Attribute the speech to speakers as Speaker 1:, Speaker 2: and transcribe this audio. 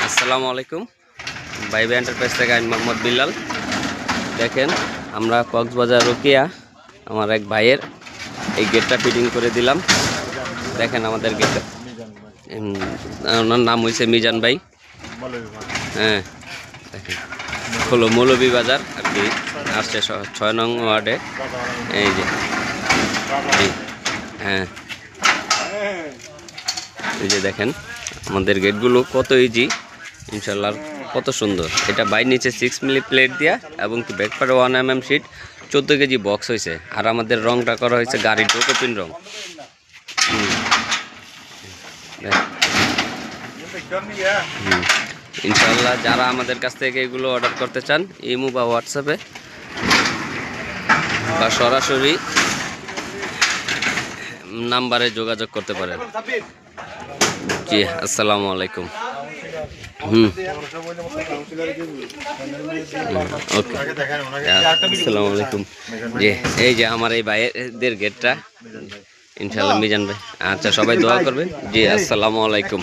Speaker 1: আসসালামু আলাইকুম। Viva enterprise থেকে আমি মোহাম্মদ বিল্লাল। দেখেন আমরা কক্সবাজার রোকিয়া আমার এক ভাইয়ের এই গেটটা ফিটিং করে দিলাম। দেখেন আমাদের গেটটা, ওনার নাম হয়েছে মিজান ভাই। হ্যাঁ, দেখেন হলো মৌলভীবাজার আর কি, আসছে 6 নং ওয়ার্ডে। এই যে হ্যাঁ, এই যে দেখেন আমাদের গেটগুলো কত ইজি, ইনশাল্লাহ কত সুন্দর। এটা বাই নিচে 6 মিলি প্লেট দিয়া এবং কি ব্যাকপারে 1 mm শিট 14 কেজি বক্স হয়েছে। আর আমাদের রংটা করা হয়েছে গাড়ির ডোকোপিন রং। ইনশাল্লাহ যারা আমাদের কাছ থেকে এগুলো অর্ডার করতে চান ইমো বা হোয়াটসঅ্যাপে বা সরাসরি নাম্বারে যোগাযোগ করতে পারেন। জি আসসালামু আলাইকুম। ওকে, আসসালামু আলাইকুম। জি এই যে আমার এই ভাইদের গেটটা ইনশাল্লাহ মিজান ভাই। আচ্ছা সবাই দোয়া করবেন। জি আসসালামু আলাইকুম।